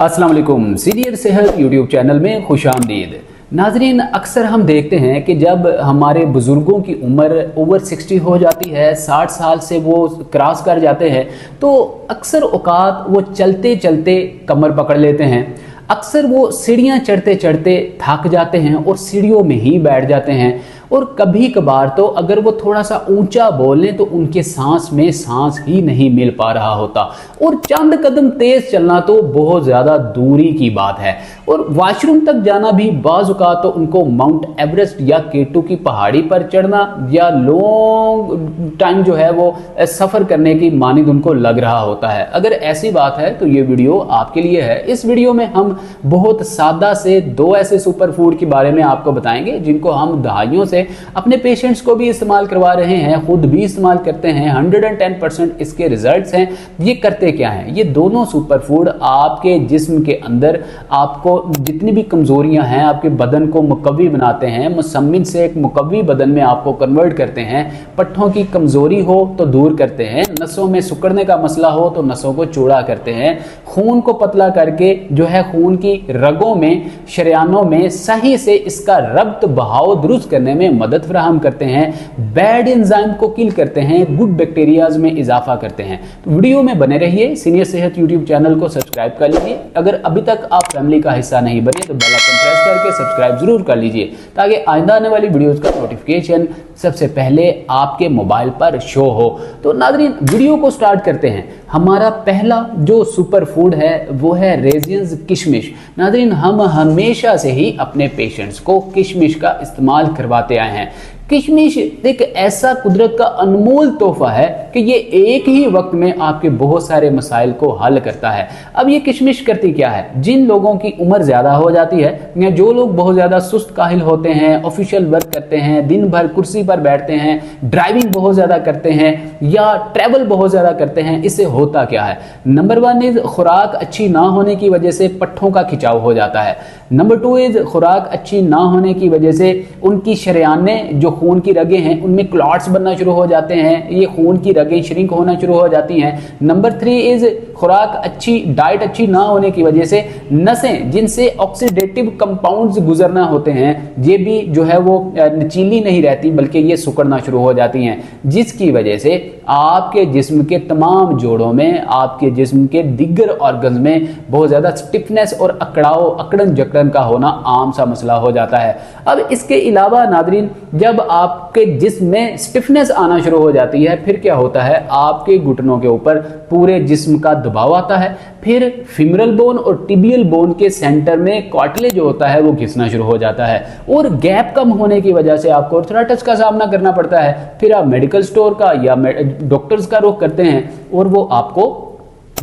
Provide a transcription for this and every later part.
अस्सलाम वालेकुम। सीनियर सेहत यूट्यूब चैनल में खुशामदीद। नाजरीन, अक्सर हम देखते हैं कि जब हमारे बुज़ुर्गों की उम्र ओवर 60 हो जाती है, 60 साल से वो क्रॉस कर जाते हैं, तो अक्सर औकात वो चलते चलते कमर पकड़ लेते हैं। अक्सर वो सीढ़ियाँ चढ़ते चढ़ते थक जाते हैं और सीढ़ियों में ही बैठ जाते हैं। और कभी कभार तो अगर वो थोड़ा सा ऊंचा बोलें तो उनके सांस में सांस ही नहीं मिल पा रहा होता, और चंद कदम तेज चलना तो बहुत ज़्यादा दूरी की बात है। और वॉशरूम तक जाना भी बाज़ औक़ात तो उनको माउंट एवरेस्ट या केटू की पहाड़ी पर चढ़ना या लॉन्ग टाइम जो है वो सफ़र करने की मानिंद उनको लग रहा होता है। अगर ऐसी बात है तो ये वीडियो आपके लिए है। इस वीडियो में हम बहुत सादा से दो ऐसे सुपर फूड के बारे में आपको बताएंगे जिनको हम दहाइयों से अपने पेशेंट्स को भी इस्तेमाल करवा रहे हैं, खुद भी इस्तेमाल करते हैं। 110% इसके रिजल्ट्स हैं। ये करते क्या हैं? ये दोनों सुपर फूड आपके जिस्म के अंदर आपको जितनी भी कमजोरियां हैं, आपके बदन को मुकव्वी बनाते हैं, मुसम्मिन से एक मुकव्वी बदन में आपको कन्वर्ट करते हैं। पट्ठों की कमजोरी हो तो दूर करते हैं, नसों में सिकुड़ने का मसला हो तो नसों को चौड़ा करते हैं, खून को पतला करके जो है खून की रगों में, शरियानों में सही से इसका रक्त बहाव दुरुस्त करने में मदद फराहम करते हैं, बैड एंजाइम को किल करते हैं, गुड बैक्टीरियाज में इजाफा करते हैं। तो वीडियो में बने रहिए। सीनियर सेहत यूट्यूब चैनल को सब्सक्राइब कर लीजिए। अगर अभी तक आप फैमिली का हिस्सा नहीं बने तो बेल आइकन प्रेस करके सब्सक्राइब जरूर कर लीजिए ताकि आइंदा आने वाली वीडियोस का नोटिफिकेशन सबसे पहले आपके मोबाइल पर शो हो। तो नाज़रीन, वीडियो को स्टार्ट करते हैं। हमारा पहला जो सुपर फूड है वो है रेजियंस किशमिश। नाज़रीन, हम हमेशा से ही अपने पेशेंट्स को किशमिश का इस्तेमाल करवाते आए हैं। किशमिश एक ऐसा कुदरत का अनमोल तोहफा है कि ये एक ही वक्त में आपके बहुत सारे मसाइल को हल करता है। अब ये किशमिश करती क्या है? जिन लोगों की उम्र ज़्यादा हो जाती है या जो लोग बहुत ज़्यादा सुस्त काहिल होते हैं, ऑफिशियल वर्क करते हैं, दिन भर कुर्सी पर बैठते हैं, ड्राइविंग बहुत ज़्यादा करते हैं या ट्रैवल बहुत ज़्यादा करते हैं, इससे होता क्या है? नंबर 1 इज़ खुराक अच्छी ना होने की वजह से पट्ठों का खिंचाव हो जाता है। नंबर 2 इज़ खुराक अच्छी ना होने की वजह से उनकी शरियानें, जो खून की रगें हैं, उनमें क्लॉट्स बनना शुरू हो जाते हैं, ये खून की रगें श्रिंक होना शुरू हो जाती हैं। नंबर 3 इज़ खुराक अच्छी, डाइट अच्छी ना होने की वजह से नसें जिनसे ऑक्सीडेटिव कंपाउंड्स गुजरना होते हैं, ये भी जो है वो नचीली नहीं रहती बल्कि ये सिकुड़ना शुरू हो जाती हैं, जिसकी वजह से आपके जिस्म के तमाम जोड़ों में, आपके जिस्म के दिगर ऑर्गन्स में बहुत ज़्यादा स्टिफनेस और अकड़ाव, अकड़न जकड़न का होना आम सा मसला हो जाता है। अब इसके अलावा नाज़रीन, जब आपके जिस्म में स्टिफनेस आना शुरू हो जाती है, फिर क्या होता है? आपके घुटनों के ऊपर पूरे जिस्म का दबाव आता है। फिर फिमरल बोन और टिबियल बोन के सेंटर में कार्टिलेज होता है वो घिसना शुरू हो जाता है, और गैप कम होने की वजह से आपको आर्थराइटिस का सामना करना पड़ता है। फिर आप मेडिकल स्टोर का या डॉक्टर्स का रुख करते हैं और वो आपको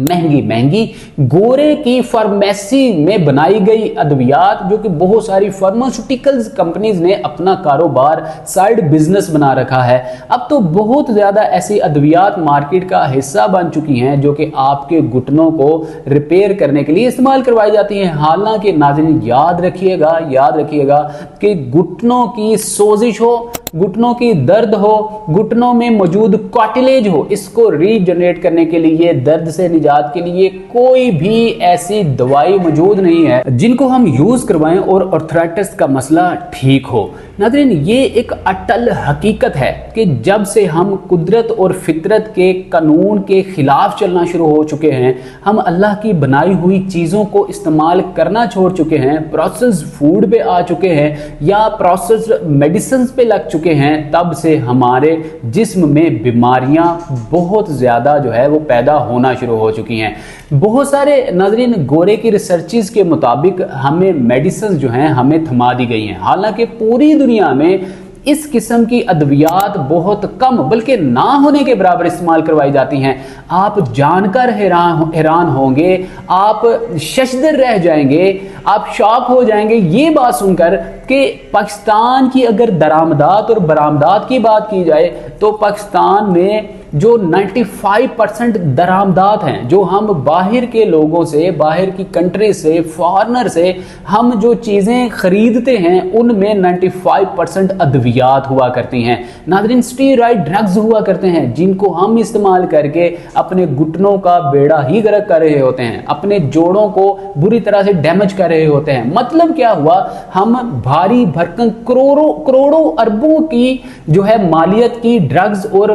महंगी महंगी गोरे की फार्मेसी में बनाई गई अद्वियात, जो कि बहुत सारी फार्मास्यूटिकल्स कंपनीज ने अपना कारोबार, साइड बिजनेस बना रखा है। अब तो बहुत ज्यादा ऐसी अद्वियात मार्केट का हिस्सा बन चुकी हैं जो कि आपके घुटनों को रिपेयर करने के लिए इस्तेमाल करवाई जाती हैं। हालांकि नाज़रीन, याद रखिएगा कि घुटनों की सोजिश हो, घुटनों की दर्द हो, घुटनों में मौजूद कार्टिलेज हो, इसको रीजनरेट करने के लिए, दर्द से निजात के लिए कोई भी ऐसी दवाई मौजूद नहीं है जिनको हम यूज करवाएं और आर्थराइटिस का मसला ठीक हो। नाज़रीन, ये एक अटल हकीकत है कि जब से हम कुदरत और फितरत के कानून के खिलाफ चलना शुरू हो चुके हैं, हम अल्लाह की बनाई हुई चीज़ों को इस्तेमाल करना छोड़ चुके हैं, प्रोसेस्ड फूड पे आ चुके हैं या प्रोसेस्ड मेडिसिन पे लग चुके हैं, तब से हमारे जिस्म में बीमारियां बहुत ज़्यादा जो है वो पैदा होना शुरू हो चुकी हैं। बहुत सारे नाज़रीन, गोरे की रिसर्चेस के मुताबिक हमें मेडिसिन जो हैं हमें थमा दी गई हैं। हालांकि पूरी दुनिया में इस किस्म की अद्वियात बहुत कम बल्कि ना होने के बराबर इस्तेमाल करवाई जाती हैं। आप जानकर हैरान होंगे, आप शशदर रह जाएंगे, आप शॉक हो जाएंगे ये बात सुनकर کہ پاکستان کی اگر درآمدات اور برآمدات کی بات کی جائے تو پاکستان میں جو 95% درآمدات ہیں، جو ہم باہر کے لوگوں سے، باہر کی کنٹری سے، فارنر سے ہم جو چیزیں خریدتے ہیں ان میں 95% ادویات ہوا کرتی ہیں۔ ناظرین، اسٹیرائڈ ڈرگز ہوا کرتے ہیں جن کو ہم استعمال کر کے اپنے گھٹنوں کا بیڑا ہی غرق کر رہے ہوتے ہیں، اپنے جوڑوں کو بری طرح سے ڈیمیج کر رہے ہوتے ہیں۔ مطلب کیا ہوا؟ ہم بھاری بھرکن کروڑوں اربوں کی جو ہے مالیت کی ڈرگز اور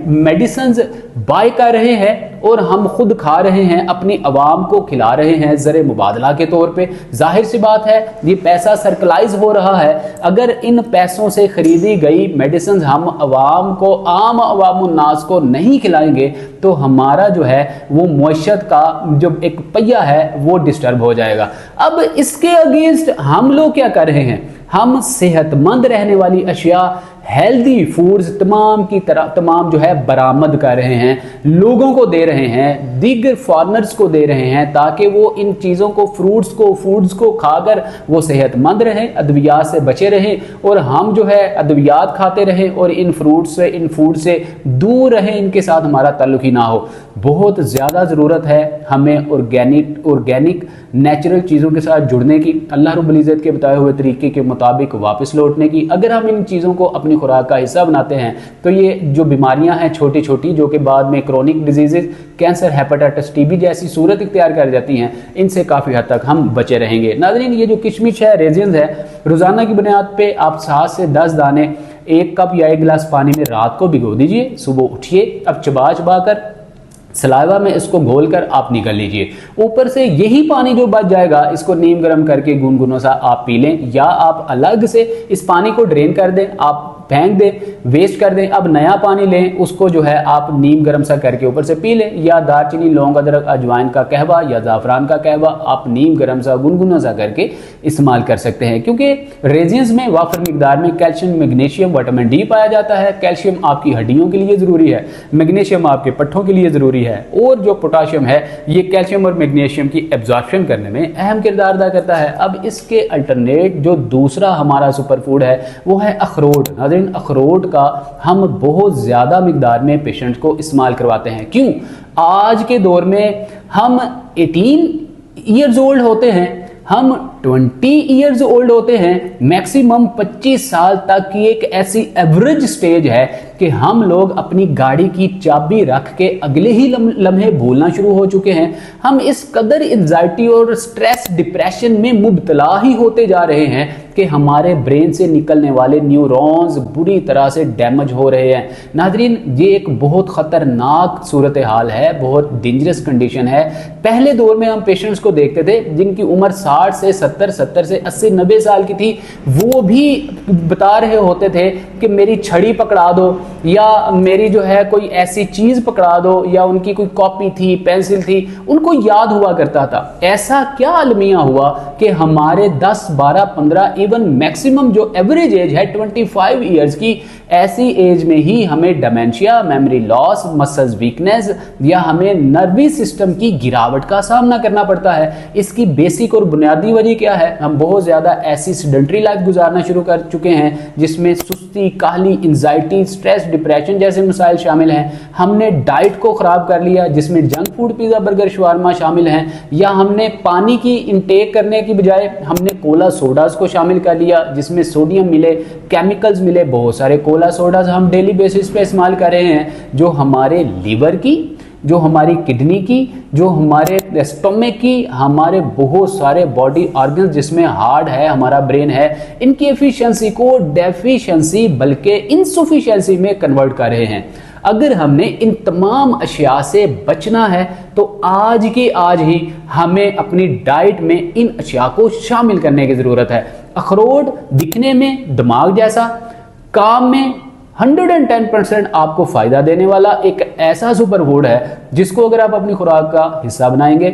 میڈیسنز بائی کر رہے ہیں اور ہم خود کھا رہے ہیں، اپنی عوام کو کھلا رہے ہیں زر مبادلہ کے طور پہ۔ ظاہر سی بات ہے یہ پیسہ سرکلائز ہو رہا ہے۔ اگر ان پیسوں سے خریدی گئی میڈیسنز ہم عوام کو، عام عوام الناس کو نہیں کھلائیں گے تو ہمارا جو ہے وہ معیشت کا جو ایک پہیہ ہے وہ ڈسٹرب ہو جائے گا۔ اب اس کے اگینسٹ ہم لوگ کیا کر رہے ہیں؟ ہم صحت مند رہنے والی اشیاء، ہیلدی فوڈز تمام جو ہے برآمد کر رہے ہیں، لوگوں کو دے رہے ہیں، دیگر فارنرز کو دے رہے ہیں تاکہ وہ ان چیزوں کو، فوڈز کو کھا کر وہ صحت مند رہیں، ادویات سے بچے رہیں، اور ہم جو ہے ادویات کھاتے رہیں اور ان فوڈ سے دور رہیں، ان کے ساتھ ہمارا تعلق ہی نہ ہو۔ بہت زیادہ ضرورت ہے ہمیں آرگینک نیچرل چیزوں کے ساتھ جڑنے کی، اللہ رب العزت کے بتائے ہوئے طریقے کے مطابق واپس لوٹنے کی۔ اگر ہم ان چیزوں کو اپنی خوراک کا حصہ بناتے ہیں تو یہ جو بیماریاں ہیں چھوٹی چھوٹی، جو کہ بعد میں chronic diseases, cancer, hepatitis T B جیسی صورت اختیار کر جاتی ہیں، ان سے کافی حد تک ہم بچے رہیں گے۔ ناظرین، یہ جو کشمش ہے، ریزنز ہے، روزانہ کی بنیاد پہ آپ 7 سے 10 دانے 1 کپ یا 1 گلاس پانی میں رات کو بھگو دیجئے، صبح اٹھیے، اب چبا کر سلائیوا میں اس کو گھول کر آپ نگل لیجئے۔ اوپر سے یہی پانی جو بچ جائے گا اس کو نیم گرم کر کے گنگنوں سا آپ پی لیں، یا آپ الگ سے اس پانی کو ڈرین کر دیں، آپ پھینک دیں، ویسٹ کر دیں۔ اب نیا پانی لیں، اس کو جو ہے آپ نیم گرم سا کر کے اوپر سے پی لیں، یا دار چینی، لونگ، ادرک، اجوائن کا قہوہ یا زعفران کا قہوہ آپ نیم گرم سا گنگنا سا کر کے استعمال کر سکتے ہیں، کیونکہ ریزنز میں وافر مقدار میں کیلشیم، میگنیشیم، وٹامن ڈی پایا جاتا ہے۔ کیلشیم آپ کی ہڈیوں کے لیے ضروری ہے، میگنیشیم آپ کے پٹھوں کے لیے ضروری ہے، اور جو پوٹاشیم ہے یہ کیلشیم اور میگنیشیم کی ایبزارپشن کرنے میں اہم کردار ادا کرتا ہے۔ اب اس کے الٹرنیٹ جو دوسرا ہمارا سپر فوڈ ہے وہ ہے اخروٹ۔ اخروٹ کا ہم بہت زیادہ مقدار میں پیشنٹ کو استعمال کرواتے ہیں۔ کیوں؟ آج کے دور میں ہم 18 ایئرز اولڈ ہوتے ہیں، ہم 20 ایئرز اولڈ ہوتے ہیں، میکسیمم 25 سال تک کی ایک ایسی ایوریج سٹیج ہے کہ ہم لوگ اپنی گاڑی کی چابی رکھ کے اگلے ہی لمحے بھولنا شروع ہو چکے ہیں۔ ہم اس قدر انزائٹی اور سٹریس، ڈپریشن میں مبتلا ہی ہوتے جا رہے ہیں کہ ہمارے برین سے نکلنے والے نیورونز بری طرح سے ڈیمیج ہو رہے ہیں۔ ناظرین، یہ ایک بہت خطرناک صورتحال ہے، بہت ڈینجرس کنڈیشن ہے۔ پہلے دور میں ہم پیشنٹس کو دیکھتے تھے جن کی عمر 60 سے 70 سے 80 90 سال کی تھی، وہ بھی بتا رہے ہوتے تھے کہ میری چھڑی پکڑا دو، یا میری جو ہے کوئی ایسی چیز پکڑا دو، یا ان کی کوئی کاپی تھی، پینسل تھی، ان کو یاد ہوا کرتا تھا۔ ایسا کیا المیہ ہوا کہ ہمارے 10 12 15 ایون میکسیمم جو ایوریج ایج ہے 25 ایئرز کی، ایسی ایج میں ہی ہمیں dementia, memory loss, muscles weakness, یا ہمیں نروی سسٹم کی گراوٹ کا سامنا کرنا پڑتا ہے۔ اس کی بیسک اور بنیادی وجہ کیا ہے؟ ہم بہت زیادہ ایسی سیڈنٹری لائف گزارنا شروع کر چکے ہیں جس میں سستی، کاہلی، انزائٹی، سٹریس، ڈپریشن جیسے مسائل شامل ہیں۔ ہم نے ڈائٹ کو خراب کر لیا جس میں جنک فوڈ، پیزا، برگر، شاورما شامل ہیں، یا ہم نے پانی کی انٹیک کرنے کی بجائے ہم نے کولا سوڈاز کو شامل کر لیا جس میں سوڈیم ملے، کیمیکلز ملے۔ بہت سارے کولا سوڈاز ہم ڈیلی بیسس پہ استعمال کر رہے ہیں جو ہمارے لیور کی، جو ہماری کڈنی کی، جو ہمارے اسٹومک کی، ہمارے بہت سارے باڈی آرگنز جس میں ہارٹ ہے، ہمارا برین ہے، ان کی ایفیشنسی کو ڈیفیشنسی بلکہ انسفیشنسی میں کنورٹ کر رہے ہیں۔ اگر ہم نے ان تمام اشیاء سے بچنا ہے تو آج کے آج ہی ہمیں اپنی ڈائٹ میں ان اشیاء کو شامل کرنے کی ضرورت ہے۔ اخروٹ دکھنے میں دماغ جیسا، کام میں 110% آپ کو فائدہ دینے والا ایک ایسا سپر فوڈ ہے جس کو اگر آپ اپنی خوراک کا حصہ بنائیں گے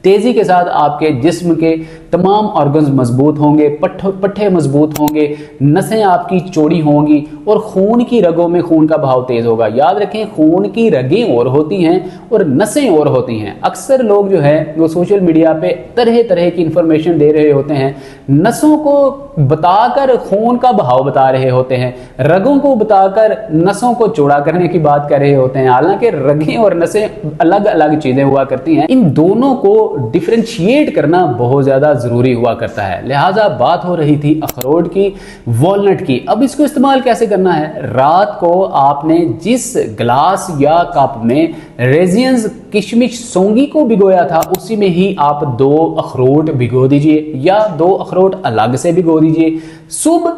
तेज़ी के साथ आपके जिस्म के तमाम ऑर्गन्स मजबूत होंगे, पट्ठे मजबूत होंगे, नसें आपकी चौड़ी होंगी और खून की रगों में खून का बहाव तेज़ होगा। याद रखें, खून की रगें और होती हैं और नसें और होती हैं। अक्सर लोग जो है वो सोशल मीडिया पे तरह तरह की इंफॉर्मेशन दे रहे होते हैं, नसों को बताकर खून का बहाव बता रहे होते हैं, रगों को बताकर नसों को चौड़ा करने की बात कर रहे होते हैं। हालांकि रगें और नसें अलग अलग चीज़ें हुआ करती हैं, इन दोनों को डिफरेंशिएट करना बहुत ज़्यादा ज़रूरी हुआ करता है। लिहाजा बात हो रही थी अखरोट की, वॉलनट की। अब इसको इस्तेमाल कैसे करना है? रात को आपने जिस गिलास या कप में रेजियंस किशमिश सौंगी को भिगोया था, उसी में ही आप 2 अखरोट भिगो दीजिए या 2 अखरोट अलग से भिगो दीजिए। सुबह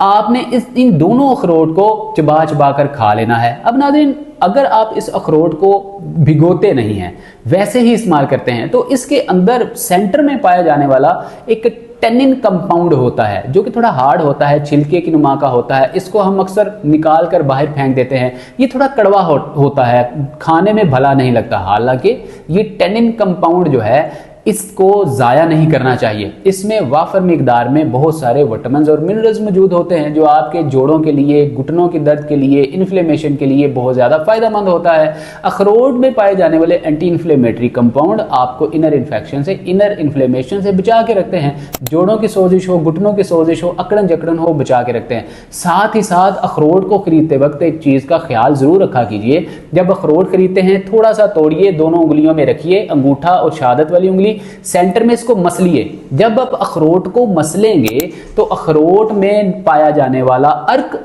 आपने इन दोनों अखरोट को चबा चबा कर खा लेना है। अब नाज़रीन, अगर आप इस अखरोट को भिगोते नहीं हैं, वैसे ही इस्तेमाल करते हैं, तो इसके अंदर सेंटर में पाया जाने वाला एक टेनिन कंपाउंड होता है जो कि थोड़ा हार्ड होता है, छिलके की नुमा का होता है। इसको हम अक्सर निकाल कर बाहर फेंक देते हैं। ये थोड़ा कड़वा होता है, खाने में भला नहीं लगता। हालांकि ये टेनिन कंपाउंड जो है इसको ज़ाया नहीं करना चाहिए। इसमें वाफर मिकदार में बहुत सारे विटामिन्स और मिनरल्स मौजूद होते हैं जो आपके जोड़ों के लिए, घुटनों के दर्द के लिए, इन्फ्लेमेशन के लिए बहुत ज़्यादा फ़ायदेमंद होता है। अखरोट में पाए जाने वाले एंटी इन्फ्लेमेटरी कंपाउंड आपको इनर इन्फेक्शन से, इनर इन्फ्लेमेशन से बचा के रखते हैं। जोड़ों की सोजिश हो, घुटनों की सोजिश हो, अकड़न जकड़न हो, बचा के रखते हैं। साथ ही साथ अखरोट को खरीदते वक्त एक चीज़ का ख्याल ज़रूर रखा कीजिए। जब अखरोट खरीदते हैं, थोड़ा सा तोड़िए, दोनों उंगलियों में रखिए, अंगूठा और शहादत वाली उंगली सेंटर में इसको मसलिए। जब आप अखरोट को मसलेंगे तो अखरोट में पाया जाने वाला अर्क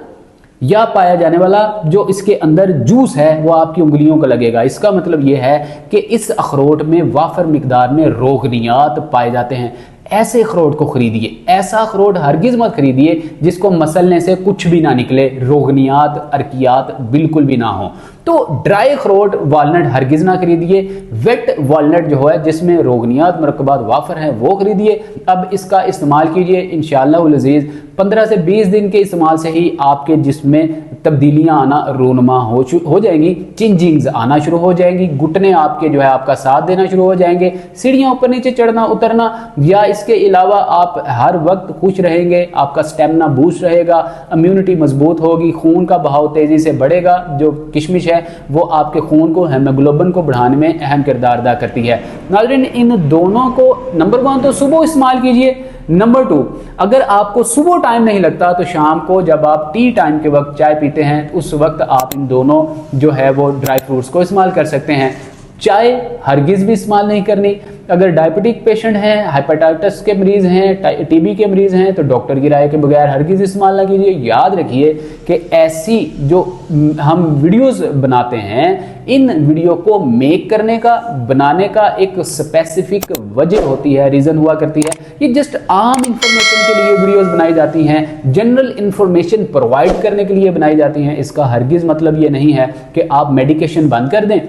या पाया जाने वाला जो इसके अंदर जूस है वो आपकी उंगलियों को लगेगा। इसका मतलब यह है कि इस अखरोट में वाफर मिकदार में रोगनियात पाए जाते हैं। ऐसे अखरोट को खरीदिए। ऐसा अखरोट हरगिज मत खरीदिए जिसको मसलने से कुछ भी ना निकले, रोगनियात, अर्कियात बिल्कुल भी ना हो। तो ड्राई अखरोट वॉलनट हरगिज ना खरीदिए। वेट वॉलनट जो है जिसमें रोगनियात मरकबात वाफर हैं वो खरीदिए। अब इसका इस्तेमाल कीजिए। इंशाअल्लाह अज़ीज़ 15 से 20 दिन के इस्तेमाल से ही आपके जिस्म में तब्दीलियां आना रूनुमा हो जाएंगी, चिंजिंग्स आना शुरू हो जाएंगी, घुटने आपके जो है आपका साथ देना शुरू हो जाएंगे, सीढ़ियां ऊपर नीचे चढ़ना उतरना, या इसके अलावा आप हर वक्त खुश रहेंगे, आपका स्टेमिना बूस्ट रहेगा, इम्यूनिटी मजबूत होगी, खून का बहाव तेजी से बढ़ेगा। जो किशमिश है वो आपके खून को, हेमोग्लोबिन को बढ़ाने में अहम किरदार अदा करती है। नाज़रीन, इन दोनों को नंबर 1 तो सुबह इस्तेमाल कीजिए। नंबर 2, अगर आपको सुबह टाइम नहीं लगता तो शाम को जब आप टी टाइम के वक्त चाय पीते हैं उस वक्त आप इन दोनों जो है वो ड्राई फ्रूट्स को इस्तेमाल कर सकते हैं। चाय हरगिज भी इस्तेमाल नहीं करनी। अगर डायबिटिक पेशेंट हैं, हाइपेटाइटिस के मरीज़ हैं, टीबी के मरीज़ हैं तो डॉक्टर की राय के बगैर हरगिज इस्तेमाल ना कीजिए। याद रखिए कि ऐसी जो हम वीडियोस बनाते हैं, इन वीडियो को मेक करने का, बनाने का एक स्पेसिफिक वजह होती है, रीज़न हुआ करती है। ये जस्ट आम इंफॉर्मेशन के लिए वीडियोस बनाई जाती हैं, जनरल इंफॉर्मेशन प्रोवाइड करने के लिए बनाई जाती हैं। इसका हरगिज मतलब ये नहीं है कि आप मेडिकेशन बंद कर दें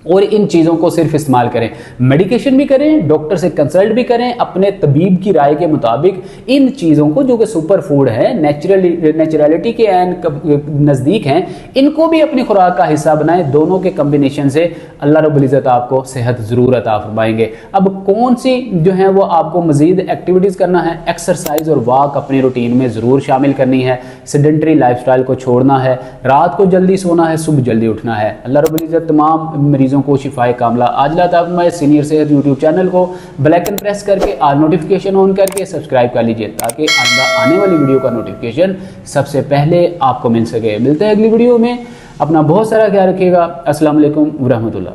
और इन चीज़ों को सिर्फ इस्तेमाल करें। मेडिकेशन भी करें, डॉक्टर से कंसल्ट भी करें, अपने तबीब की राय के मुताबिक इन चीज़ों को जो कि सुपर फूड है, नेचुरलिटी के नज़दीक हैं, इनको भी अपनी खुराक का हिस्सा बनाएं। दोनों के कम्बिनेशन से अल्लाह रब्बुल इज़्ज़त आपको सेहत ज़रूर अता फरमाएंगे। अब कौन सी जो है वो आपको मज़ीद एक्टिविटीज़ करना है, एक्सरसाइज और वॉक अपनी रूटीन में ज़रूर शामिल करनी है। सेडेंटरी लाइफस्टाइल को छोड़ना है, रात को जल्दी सोना है, सुबह जल्दी उठना है। अल्लाह रब्बुल इज़्ज़त तमाम मरीज़ों को शिफाए कामला आजिला अता फरमाए। सीनियर सेहत यूट्यूब चैनल को बेल आइकन प्रेस करके ऑल नोटिफिकेशन ऑन करके सब्सक्राइब कर लीजिए ताकि आने वाली वीडियो का नोटिफिकेशन सबसे पहले आपको मिल सके। मिलते हैं अगली वीडियो में। अपना बहुत सारा ख्याल रखिएगा। अस्सलाम वालेकुम व रहमतुल्लाह।